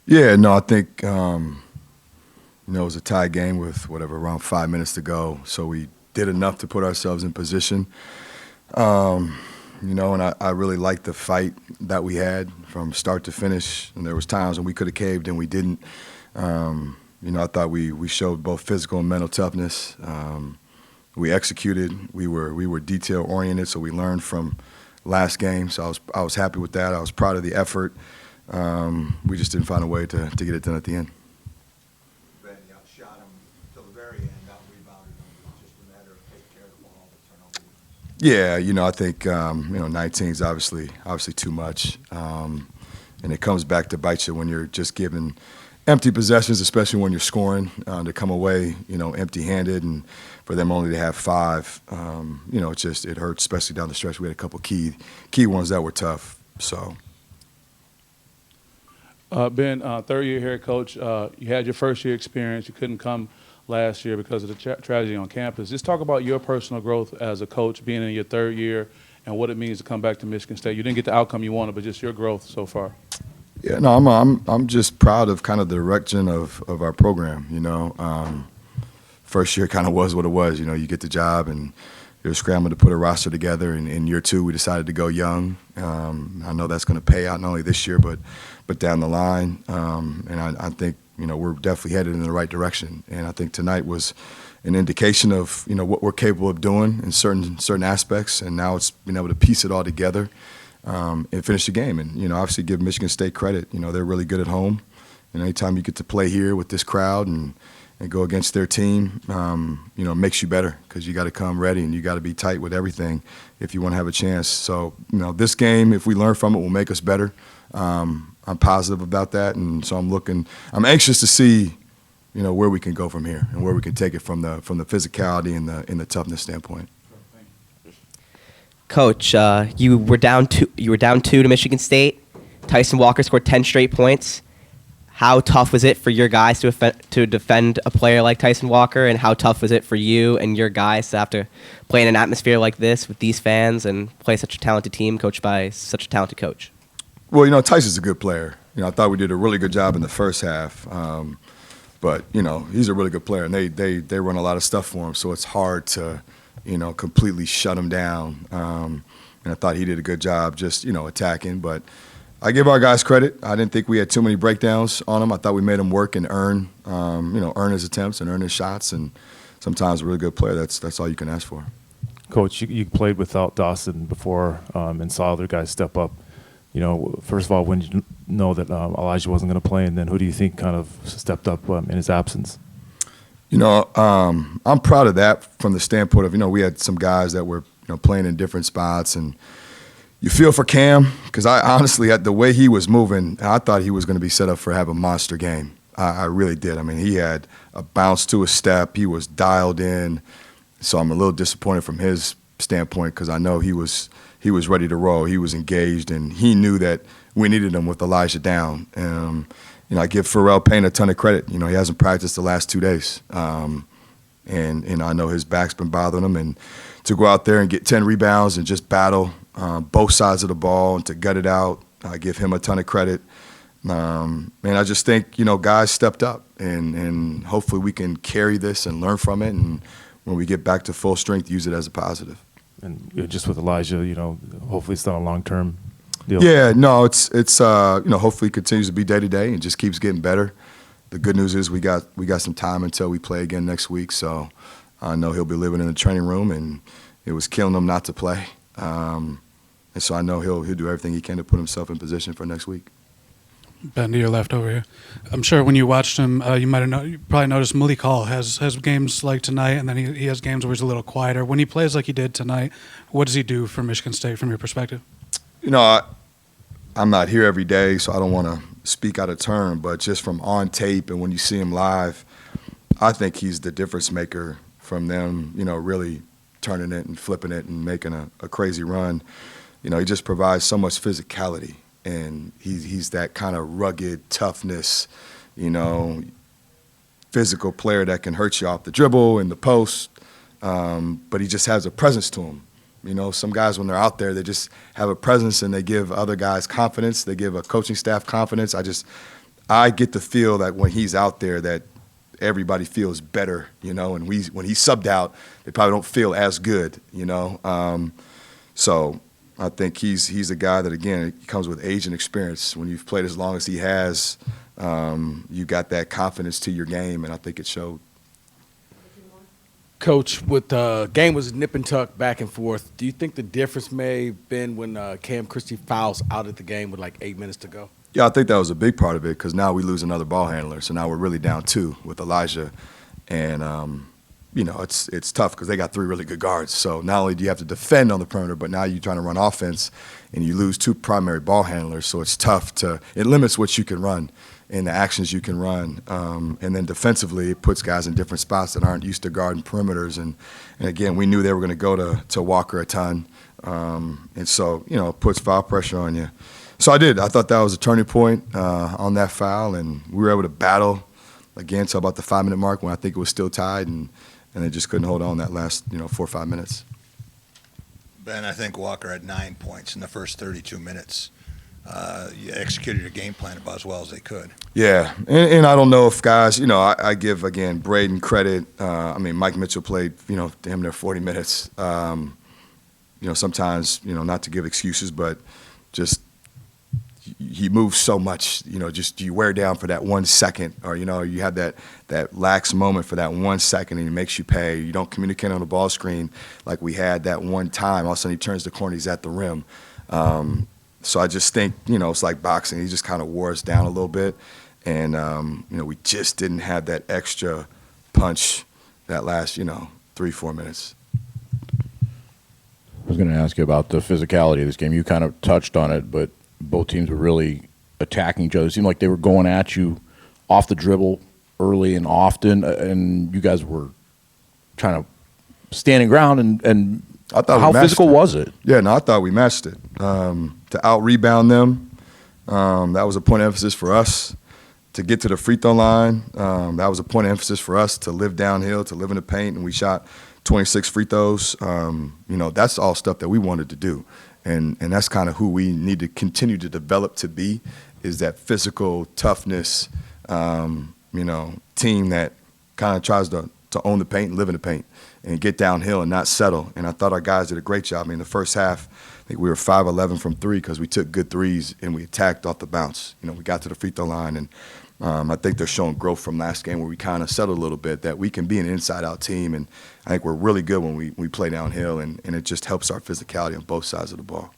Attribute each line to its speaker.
Speaker 1: Yeah, no, I think it was a tie game with around 5 minutes to go. So we did enough to put ourselves in position. Um, and I really liked the fight that we had from start to finish. And there was times when we could have caved and we didn't. I thought we showed both physical and mental toughness. We executed. We were detail oriented, so we learned from last game. So I was happy with that. I was proud of the effort. We just didn't find a way to get it done at the end.
Speaker 2: Ben, you outshot him till the very end, out-rebounded him. It was just a matter of taking care of the ball, the turnover.
Speaker 1: Yeah, I think 19 is obviously too much, and it comes back to bite you when you're just given empty possessions, especially when you're scoring, to come away empty-handed, and for them only to have five, it hurts, especially down the stretch. We had a couple key ones that were tough. So.
Speaker 3: Ben, third-year head coach, you had your first-year experience. You couldn't come last year because of the tragedy on campus. Just talk about your personal growth as a coach, being in your third year, and what it means to come back to Michigan State. You didn't get the outcome you wanted, but just your growth so far.
Speaker 1: Yeah, no, I'm just proud of kind of the direction of our program. First year kind of was what it was. You get the job and you're scrambling to put a roster together. And in year two, we decided to go young. I know that's going to pay out not only this year, but down the line. And I think we're definitely headed in the right direction. And I think tonight was an indication of what we're capable of doing in certain aspects. And now it's being able to piece it all together. And finish the game. And, obviously give Michigan State credit. They're really good at home. And anytime you get to play here with this crowd and go against their team, it makes you better because you got to come ready and you got to be tight with everything if you want to have a chance. So, this game, if we learn from it, will make us better. I'm positive about that. And so I'm anxious to see, where we can go from here and where we can take it from the physicality and the toughness standpoint.
Speaker 4: Coach, you were down two to Michigan State. Tyson Walker scored 10 straight points. How tough was it for your guys to defend a player like Tyson Walker, and how tough was it for you and your guys to have to play in an atmosphere like this with these fans and play such a talented team coached by such a talented coach?
Speaker 1: Well, Tyson's a good player. I thought we did a really good job in the first half. But he's a really good player, and they run a lot of stuff for him, so it's hard to completely shut him down. And I thought he did a good job just, attacking. But I give our guys credit. I didn't think we had too many breakdowns on him. I thought we made him work and earn his attempts and earn his shots. And sometimes a really good player, that's all you can ask for.
Speaker 5: Coach, you played without Dawson before and saw other guys step up. First of all, when did you know that Elijah wasn't going to play, and then who do you think kind of stepped up in his absence?
Speaker 1: I'm proud of that from the standpoint of, we had some guys that were, playing in different spots, and you feel for Cam because I honestly, at the way he was moving, I thought he was going to be set up for have a monster game. I really did. I mean, he had a bounce to his step. He was dialed in. So I'm a little disappointed from his standpoint because I know he was ready to roll. He was engaged, and he knew that we needed him with Elijah down. I give Pharrell Payne a ton of credit. He hasn't practiced the last 2 days. And I know his back's been bothering him. And to go out there and get 10 rebounds and just battle both sides of the ball and to gut it out, I give him a ton of credit. And I just think, guys stepped up. And hopefully we can carry this and learn from it. And when we get back to full strength, use it as a positive.
Speaker 5: And just with Elijah, hopefully it's not a long-term deal.
Speaker 1: Yeah, no, it's hopefully it continues to be day to day and just keeps getting better. The good news is we got some time until we play again next week, so I know he'll be living in the training room, and it was killing him not to play. And so I know he'll do everything he can to put himself in position for next week.
Speaker 6: Ben, to your left over here. I'm sure when you watched him, you probably noticed Malik Hall has games like tonight, and then he has games where he's a little quieter. When he plays like he did tonight, what does he do for Michigan State from your perspective?
Speaker 1: I'm not here every day, so I don't want to speak out of turn, but just from on tape and when you see him live, I think he's the difference maker from them, really turning it and flipping it and making a crazy run. He just provides so much physicality, and he's that kind of rugged toughness, physical player that can hurt you off the dribble and the post, but he just has a presence to him. Some guys, when they're out there, they just have a presence and they give other guys confidence. They give a coaching staff confidence. I get the feel that when he's out there that everybody feels better, you know, and when he's subbed out, they probably don't feel as good, you know. So I think he's a guy that, again, it comes with age and experience. When you've played as long as he has, you got that confidence to your game, and I think it showed.
Speaker 7: Coach, with the game was nip and tuck back and forth, do you think the difference may have been when Cam Christie fouls out of the game with like 8 minutes to go?
Speaker 1: Yeah, I think that was a big part of it because now we lose another ball handler. So now we're really down 2 with Elijah. And, you know, it's tough because they got 3 really good guards. So not only do you have to defend on the perimeter, but now you're trying to run offense and you lose 2 primary ball handlers. So it's tough it limits what you can run and the actions you can run. And then defensively, it puts guys in different spots that aren't used to guarding perimeters. And again, we knew they were going to go to Walker a ton. And so, you know, it puts foul pressure on you. So I thought that was a turning point on that foul, and we were able to battle again till about the 5-minute mark when I think it was still tied, and they just couldn't hold on that last 4 or 5 minutes.
Speaker 2: Ben, I think Walker had 9 points in the first 32 minutes. You executed your game plan about as well as they could.
Speaker 1: Yeah, and I don't know if guys, you know, I give, again, Braden credit. I mean, Mike Mitchell played, damn near 40 minutes. Sometimes, not to give excuses, but just he moves so much, just you wear down for that 1 second, or, you have that lax moment for that 1 second and it makes you pay. You don't communicate on the ball screen like we had that one time. All of a sudden he turns the corner, he's at the rim. So I just think, it's like boxing. He just kind of wore us down a little bit. And, we just didn't have that extra punch that last, 3-4 minutes.
Speaker 8: I was going to ask you about the physicality of this game. You kind of touched on it, but both teams were really attacking each other. It seemed like they were going at you off the dribble early and often, and you guys were trying to standing ground. And
Speaker 1: I thought
Speaker 8: how physical was it?
Speaker 1: Yeah, no, I thought we matched it. To out-rebound them, that was a point of emphasis for us. To get to the free throw line, that was a point of emphasis for us to live downhill, to live in the paint, and we shot 26 free throws. That's all stuff that we wanted to do. And that's kind of who we need to continue to develop to be, is that physical toughness, team that kind of tries to own the paint and live in the paint and get downhill and not settle. And I thought our guys did a great job. I mean, the first half, I think we were 5-11 from 3 because we took good threes and we attacked off the bounce. We got to the free throw line, and I think they're showing growth from last game where we kind of settled a little bit, that we can be an inside-out team. And I think we're really good when we play downhill, and it just helps our physicality on both sides of the ball.